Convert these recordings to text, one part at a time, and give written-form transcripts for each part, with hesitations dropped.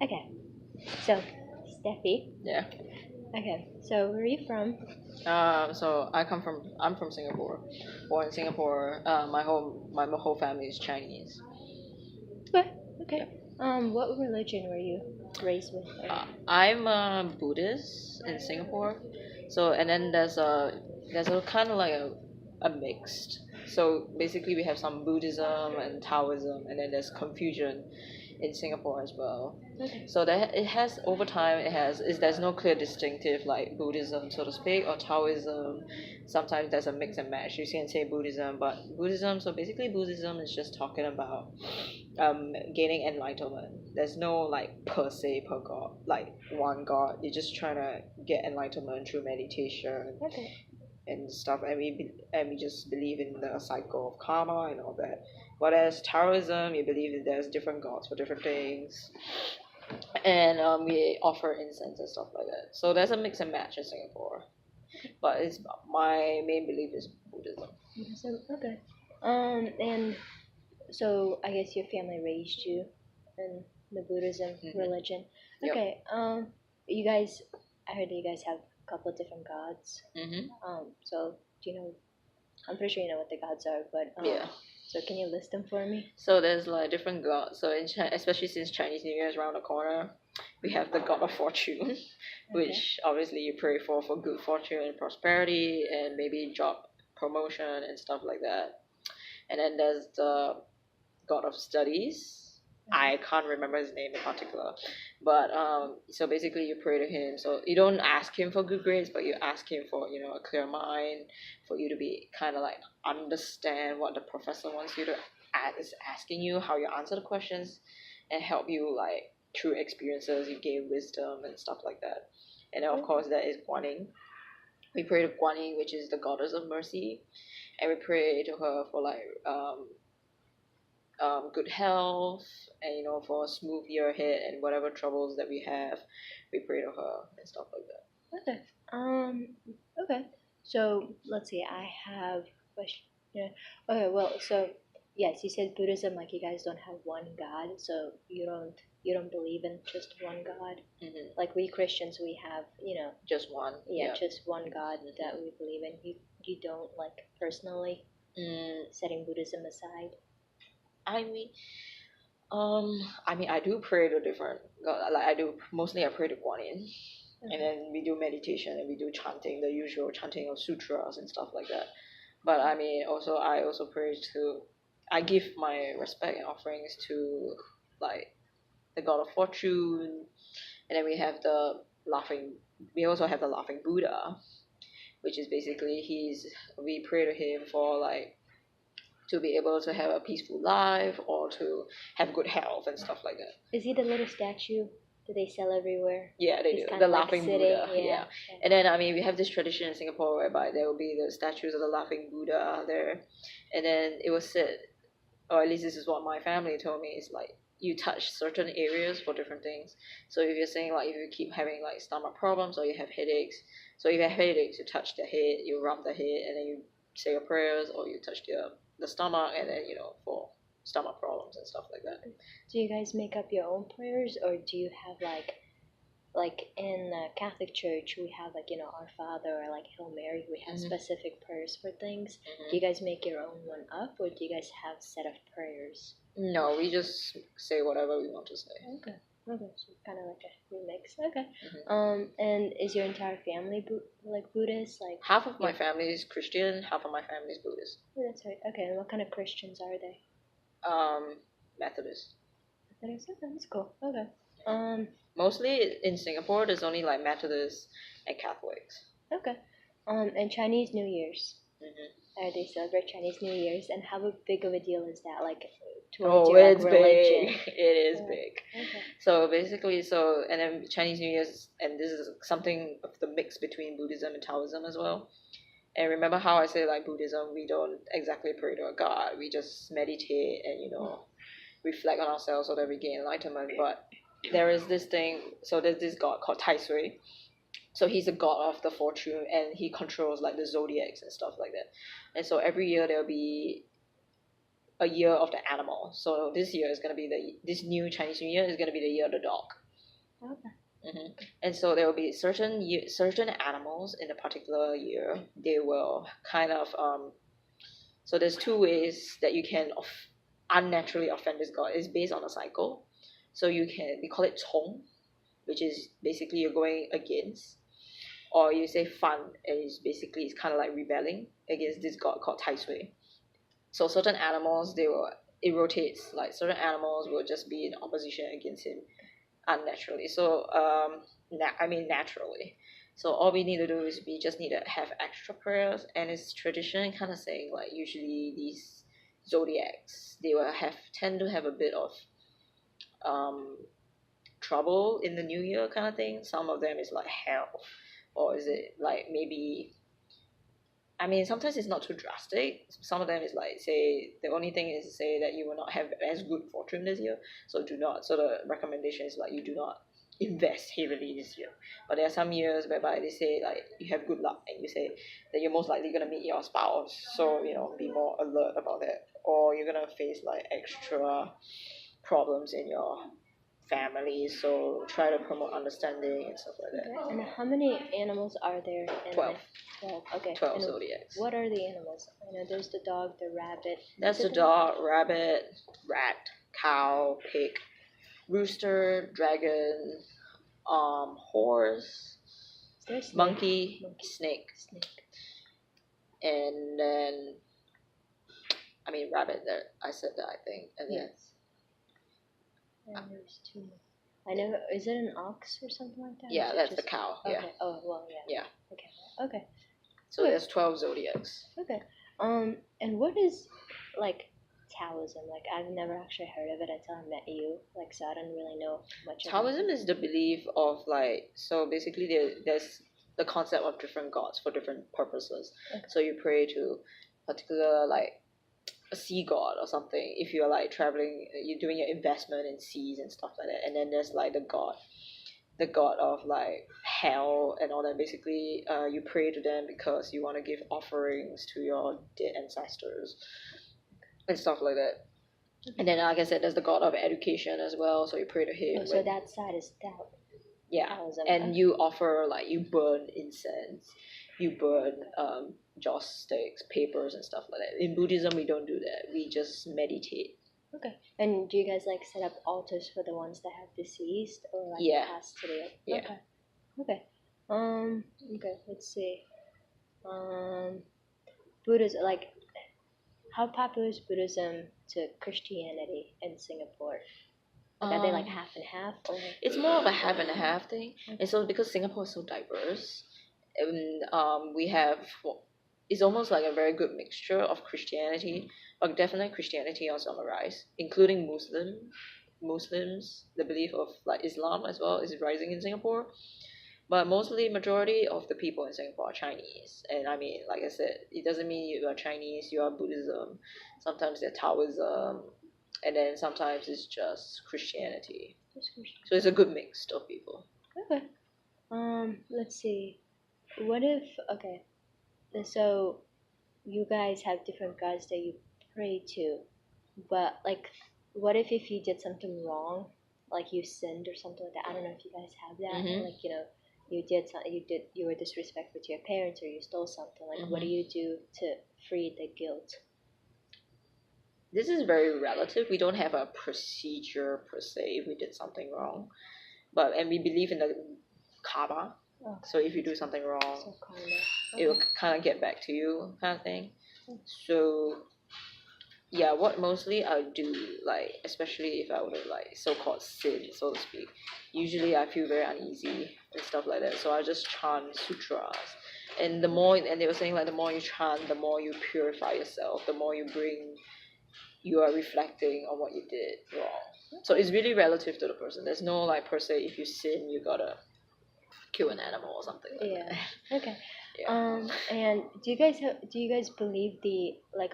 Okay, so Steffi. Yeah. Okay, so where are you from? So I'm from Singapore. Born in Singapore. My whole family is Chinese. Okay, okay. What religion were you raised with? I'm a Buddhist in Singapore. So and then there's a kind of like a mixed. So basically we have some Buddhism and Taoism, and then there's Confucian in Singapore as well. Okay. So that it has over time it has is there's no clear distinctive like Buddhism so to speak or Taoism. Sometimes there's a mix and match. You can say Buddhism, but Buddhism. So basically Buddhism is just talking about gaining enlightenment. There's no like per se per god like one god. You're just trying to get enlightenment through meditation Okay. and stuff, and we just believe in the cycle of karma and all that. Whereas Taoism, you believe that there's different gods for different things, and we offer incense and stuff like that. So there's a mix and match in Singapore, but it's my main belief is Buddhism. Buddhism. Okay. And so I guess your family raised you in the Buddhism religion. Yep. Okay. You guys, I heard that you guys have a couple of different gods. So do you know? I'm pretty sure you know what the gods are, but Yeah. So can you list them for me? So there's like different gods. So in China, especially since Chinese New Year is around the corner, we have the god of fortune, which obviously you pray for good fortune and prosperity and maybe job promotion and stuff like that. And then there's the god of studies. I can't remember his name in particular, but so basically you pray to him. So you don't ask him for good grades, but you ask him for a clear mind, for you to be kind of like understand what the professor wants you to is asking you, how you answer the questions, and help you like through experiences you gain wisdom and stuff like that. And then of course there is Guan Yin. We pray to Guan Yin, which is the goddess of mercy, and we pray to her for like good health and for a smooth year ahead and whatever troubles that we have, we pray to her and stuff like that. Okay. Okay. So let's see. I have a question. Yeah. Okay. Well, so yes, you said Buddhism, like you guys don't have one God, so you don't believe in just one God. Like we Christians, we have just one. Yeah, just one God that we believe in. You don't like personally setting Buddhism aside. I mean, I do pray to different God. Like I pray to Guan Yin, and then we do meditation and we do chanting, the usual chanting of sutras and stuff like that. But I mean, I also pray to, I give my respect and offerings to like the god of fortune, and then we also have the laughing Buddha, which is basically we pray to him for like to be able to have a peaceful life or to have good health and stuff like that. Is he the little statue that they sell everywhere? Yeah, they do. The laughing Buddha. Yeah. And then I mean we have this tradition in Singapore whereby there will be the statues of the laughing Buddha there, and then it was said, or at least this is what my family told me, is like you touch certain areas for different things. So if you're saying like if you keep having like stomach problems or you have headaches, so if you have headaches, you touch the head, you rub the head, and then you say your prayers, or you touch the stomach, and then for stomach problems and stuff like that. Do you guys make up your own prayers, or do you have like in Catholic Church we have like Our Father or like Hail Mary, we have specific prayers for things. Do you guys make your own one up, or do you guys have a set of prayers? No, we just say whatever we want to say. Okay, so kind of like a remix. Okay. And is your entire family Buddhist? Like half of my family is Christian, half of my family is Buddhist. Oh, that's right. Okay, and what kind of Christians are they? Methodist. Methodist. Okay, that's cool. Okay. Mostly in Singapore, there's only like Methodists and Catholics. Okay. And Chinese New Year's. They celebrate Chinese New Year's, and how big of a deal is that? Like towards your it's religion? Big. It is big. Okay. So basically, and then Chinese New Year's, and this is something of the mix between Buddhism and Taoism as well. And remember how I say like Buddhism, we don't exactly pray to a god. We just meditate and reflect on ourselves so that we gain enlightenment. But there is this thing. So there's this god called Tai Sui. So he's a god of the fortune, and he controls like the zodiacs and stuff like that. And so every year there'll be a year of the animal. So this year is gonna be this new Chinese New Year is gonna be the year of the dog. Okay. And so there will be certain animals in a particular year. They will kind of so there's two ways that you can unnaturally offend this god. It's based on a cycle. So we call it Tong, which is basically you're going against, or you say Fan is basically it's kind of like rebelling against this god called Tai Sui. So certain animals it rotates. Like certain animals will just be in opposition against him unnaturally. So naturally. So all we need to do is we just need to have extra prayers, and it's tradition kind of saying like usually these zodiacs they will tend to have a bit of um trouble in the new year kind of thing. Some of them is like health, or is it like maybe sometimes it's not too drastic. Some of them is like say the only thing is to say that you will not have as good fortune this year. So do not. So the recommendation is like you do not invest heavily this year. But there are some years whereby they say like you have good luck and you say that you're most likely gonna meet your spouse. So be more alert about that. Or you're gonna face like extra problems in your family. So try to promote understanding and stuff like that. Okay. And how many animals are there? 12. 12. Okay. 12 and zodiacs. What are the animals? I know there's the dog, the rabbit. That's the dog, rabbit, rat, cow, pig, rooster, dragon, horse, monkey, snake, and then rabbit. There, I said that I think, and yes. And there's 2 more. I know. Is it an ox or something like that? Yeah, that's the cow. Okay. Yeah. Oh well, yeah. Yeah. Okay. So there's 12 zodiacs. Okay. And what is like Taoism? Like I've never actually heard of it until I met you. Like so I don't really know much. Taoism is the belief of so basically there's the concept of different gods for different purposes. Okay. So you pray to particular like a sea god or something if you're like traveling, you're doing your investment in seas and stuff like that. And then there's like the god of like hell and all that. Basically you pray to them because you want to give offerings to your dead ancestors and stuff like that. And then like I said, there's the god of education as well, so you pray to him. So that side is Tao. Yeah. Taoism. And you offer like you burn incense, you burn joss sticks, papers and stuff like that. In Buddhism we don't do that. We just meditate. Okay. And do you guys like set up altars for the ones that have deceased or like passed today? Yeah. Okay. Okay, let's see. Buddhism, like how popular is Buddhism to Christianity in Singapore? Like, are they like half and half? Or? It's more of a half and a half thing. Okay. And so because Singapore is so diverse, and we have it's almost like a very good mixture of Christianity, but definitely Christianity also on the rise, including Muslims. The belief of like Islam as well is rising in Singapore. But mostly majority of the people in Singapore are Chinese. And like I said, it doesn't mean you are Chinese, you are Buddhism. Sometimes they're Taoism. And then sometimes it's just Christianity. So it's a good mix of people. Okay. Let's see. What if, okay, so you guys have different gods that you pray to, but like, what if you did something wrong, like you sinned or something like that? I don't know if you guys have that. Mm-hmm. Like, you were disrespectful to your parents or you stole something. Like, mm-hmm. What do you do to free the guilt? This is very relative. We don't have a procedure per se if we did something wrong, and we believe in the karma. Okay. So if you do something wrong, it will kind of get back to you, kind of thing. Okay. So yeah, what mostly I do, like especially if I would have like so-called sin, so to speak, usually I feel very uneasy and stuff like that. So I just chant sutras, and they were saying like the more you chant, the more you purify yourself, the more you are reflecting on what you did wrong. So it's really relative to the person. There's no like per se if you sin you gotta kill an animal or something like that. Okay. Yeah. And do you guys believe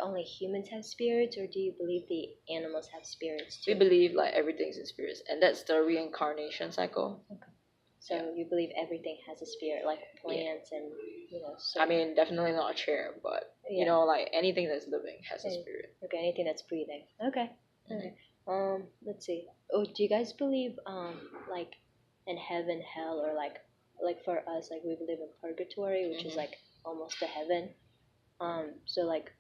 only humans have spirits, or do you believe the animals have spirits too? We believe like everything's in spirits, and that's the reincarnation cycle. Okay. So you believe everything has a spirit, like plants and So definitely not a chair, but like anything that's living has a spirit. Okay, anything that's breathing. Okay. Mm-hmm. Okay. Let's see. Oh, do you guys believe like and heaven, hell, or like for us, like we believe in purgatory, which is like almost to heaven. So like,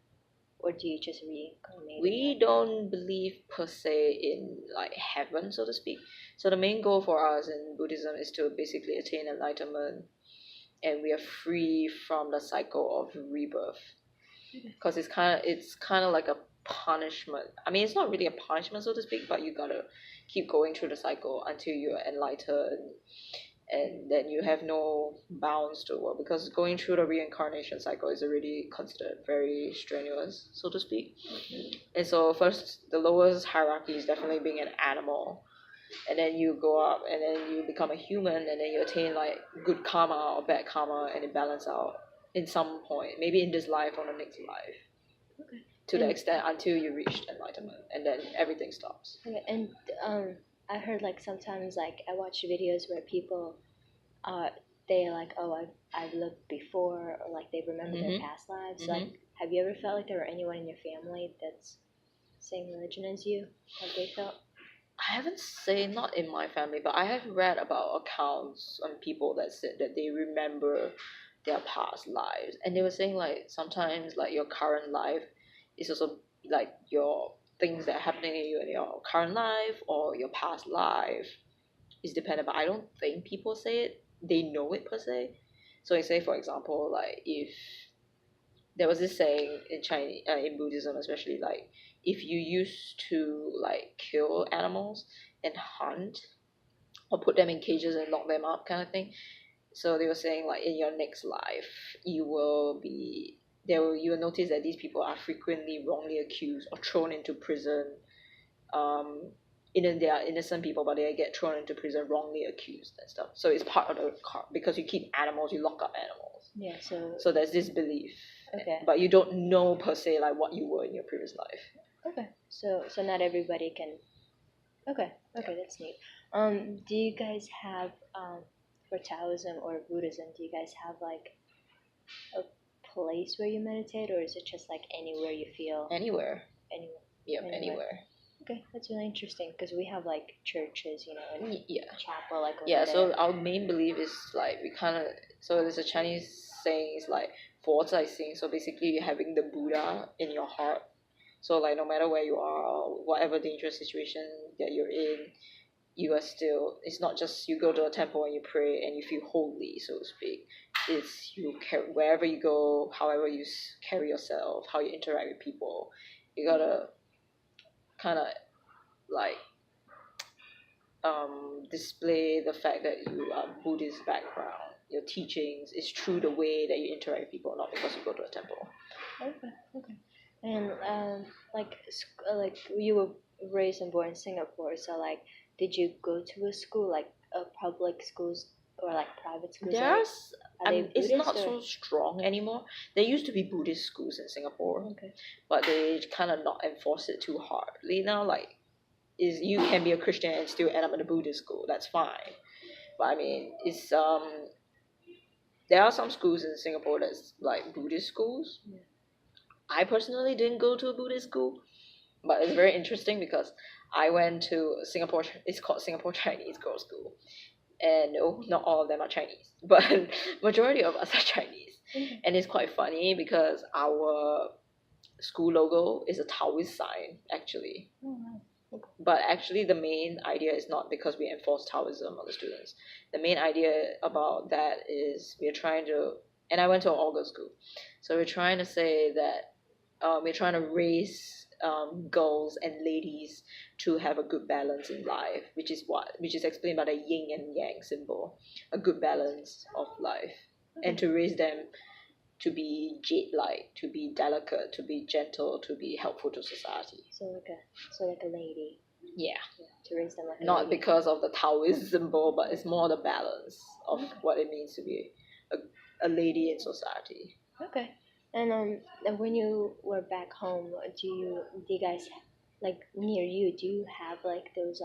or do you just reincarnate? We don't believe per se in like heaven, so to speak. So the main goal for us in Buddhism is to basically attain enlightenment, and we are free from the cycle of rebirth. Because it's kind of like a punishment. I mean, it's not really a punishment, so to speak, but you gotta keep going through the cycle until you're enlightened, and then you have no bounds to work, because going through the reincarnation cycle is already considered very strenuous, so to speak. And so first, the lowest hierarchy is definitely being an animal, and then you go up and then you become a human, and then you attain like good karma or bad karma, and it balance out in some point, maybe in this life or the next life. Okay. To the extent until you reach enlightenment, and then everything stops. Okay, and I heard like sometimes like I watch videos where people they like, oh, I've lived before, or like they remember their past lives. Like, have you ever felt like there were anyone in your family that's same religion as you? Have they felt? I haven't said not in my family, but I have read about accounts on people that said that they remember their past lives, and they were saying like sometimes like your current life is also like your things that are happening to you in your current life or your past life is dependent. But I don't think people say it; they know it per se. So, say for example, like if there was this saying in Chinese, in Buddhism especially, like if you used to like kill animals and hunt or put them in cages and lock them up kind of thing. So they were saying like in your next life you will be you will notice that these people are frequently wrongly accused or thrown into prison. They are innocent people, but they get thrown into prison wrongly accused and stuff. So it's part of the because you keep animals, you lock up animals. Yeah. So there's this belief. Okay. But you don't know per se like what you were in your previous life. Okay. So not everybody can. Okay. Okay, that's neat. Do you guys have for Taoism or Buddhism? Do you guys have like a place where you meditate, or is it just like anywhere you feel? Anywhere. Anywhere. Yep, anywhere. Okay, that's really interesting because we have like churches, you know, and chapel like over yeah. there. So our main belief is like we kind of there's a Chinese saying is like 佛在心. So basically you're having the Buddha in your heart. So like no matter where you are, whatever dangerous situation that you're in, you are still. It's not just you go to a temple and you pray and you feel holy, so to speak. It's you carry wherever you go, however you carry yourself, how you interact with people. You gotta kind of like display the fact that you are Buddhist background. Your teachings is through the way that you interact with people, not because you go to a temple. Okay. And like you were raised and born in Singapore, so like, did you go to a school like a public schools or like private schools? There's, it's not or? so strong anymore. There used to be Buddhist schools in Singapore, Okay. but they kind of not enforce it too hardly now. Like, is you can be a Christian and still end up in a Buddhist school. That's fine. But I mean, it's there are some schools in Singapore that's like Buddhist schools. Yeah. I personally didn't go to a Buddhist school, but it's very interesting because I went to Singapore. It's called Singapore Chinese Girls School, and no, not all of them are Chinese, but majority of us are Chinese. Mm-hmm. And it's quite funny because our school logo is a Taoist sign actually. Oh, wow. Okay. But actually the main idea is not because we enforce Taoism on the students. The main idea about that is we're trying to, and I went to an all-girls school, so we're trying to say that we're trying to raise girls and ladies to have a good balance in life, which is explained by the yin and yang symbol, a good balance of life, and to raise them to be jade-like, to be delicate, to be gentle, to be helpful to society. So like a lady. Yeah. To raise them like a Not lady. because of the Taoist symbol, but it's more the balance of what it means to be a lady in society. Okay. And when you were back home, do you guys like near you? Do you have like those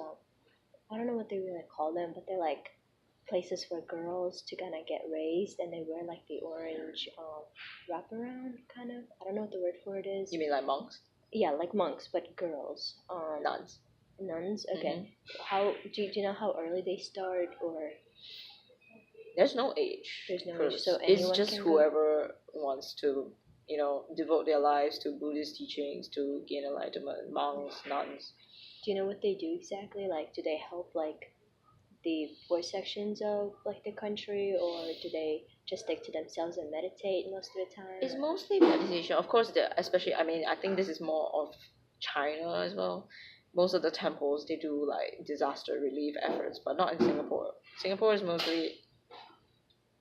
I don't know what they really call them, but they're like places for girls to kind of get raised, and they wear like the orange wraparound kind of. I don't know what the word for it is. You mean like monks? Yeah, like monks, but girls. Nuns. Nuns. Okay. How do you know how early they start, or There's no age, there's no age, so because it's anyone just can go? whoever wants to, devote their lives to Buddhist teachings to gain enlightenment. Monks, nuns. Do you know what they do exactly? Like, do they help like the poor sections of like the country, or do they just stick to themselves and meditate most of the time? It's mostly meditation. Of course, especially, I mean, I think this is more of China as well. Most of the temples, they do like disaster relief efforts, but not in Singapore. Singapore is mostly,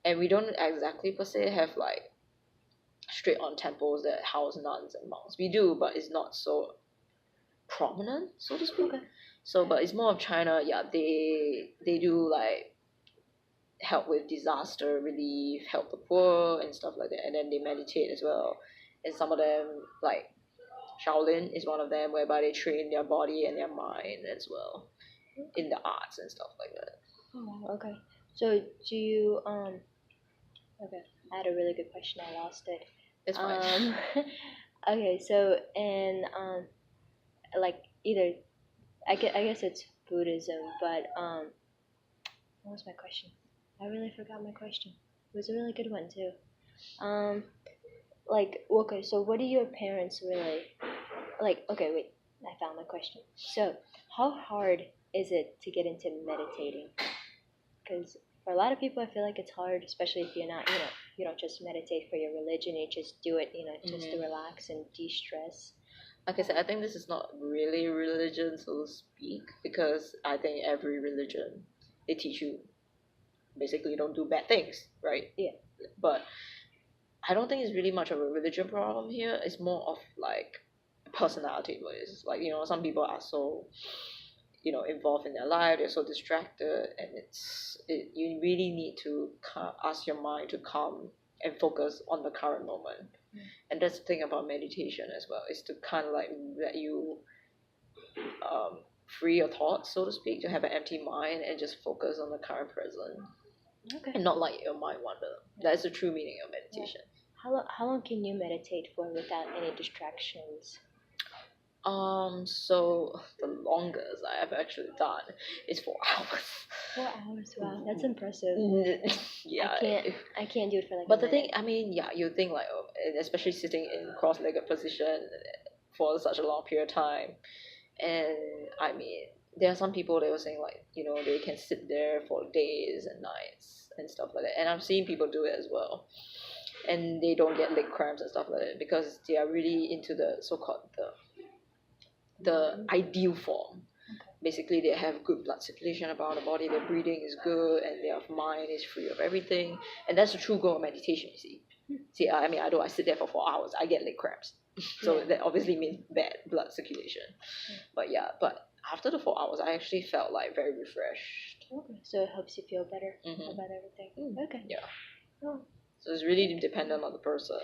and we don't exactly per se have like straight on temples that house nuns and monks. We do, but it's not so prominent, so to speak. Okay. So, but it's more of China. Yeah, they do like help with disaster relief, help the poor and stuff like that, and then they meditate as well. And some of them, like Shaolin is one of them, whereby they train their body and their mind as well in the arts and stuff like that. Oh, wow, okay. So do you okay, I had a really good question, I lost it. It's fine. Okay, so and like either I guess it's Buddhism, but what was my question? I really forgot my question. It was a really good one too. Um, like okay, so what do your parents really like? Okay, wait, I found my question. So how hard is it to get into meditating? Because for a lot of people, I feel like it's hard, especially if you're not, you don't just meditate for your religion. You just do it, just to relax and de-stress. Like I said, I think this is not really religion, so to speak, because I think every religion, they teach you basically don't do bad things, right? Yeah. But I don't think it's really much of a religion problem here. It's more of like personality ways. Like, some people are so, involved in their life, they're so distracted, and you really need to ask your mind to calm and focus on the current moment. And that's the thing about meditation as well, is to kind of like let you free your thoughts, so to speak, to have an empty mind and just focus on the current present. Okay. And not let your mind wander. That is the true meaning of meditation. How long can you meditate for without any distractions? So the longest I have actually done is 4 hours. 4 hours. Wow, that's impressive. Yeah. I can't do it for like. But a the thing, minute. I mean, yeah, you think like, especially sitting in cross-legged position for such a long period of time, and I mean, there are some people that were saying like, they can sit there for days and nights and stuff like that, and I've seen people do it as well, and they don't get leg cramps and stuff like that because they are really into the so-called the ideal form. Basically, they have good blood circulation around the body, their breathing is good, and their mind is free of everything. And that's the true goal of meditation, you see. See, I mean, I sit there for 4 hours, I get leg cramps. So that obviously means bad blood circulation. But yeah, but after the 4 hours, I actually felt like very refreshed. Okay, so it helps you feel better about everything. Okay. Yeah. Oh. So it's really dependent on the person.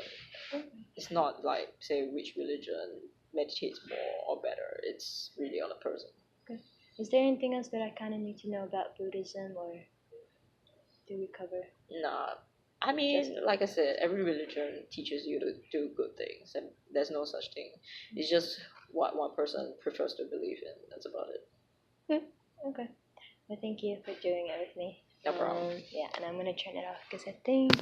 Okay. It's not like, say, which religion meditates more or better. It's really on the person. Okay. Is there anything else that I kind of need to know about Buddhism, or do we cover? Nah. I mean, like I said, every religion teaches you to do good things, and there's no such thing. It's just what one person prefers to believe in. That's about it. Okay. Well, thank you for doing it with me. No problem. Yeah, and I'm gonna turn it off because I think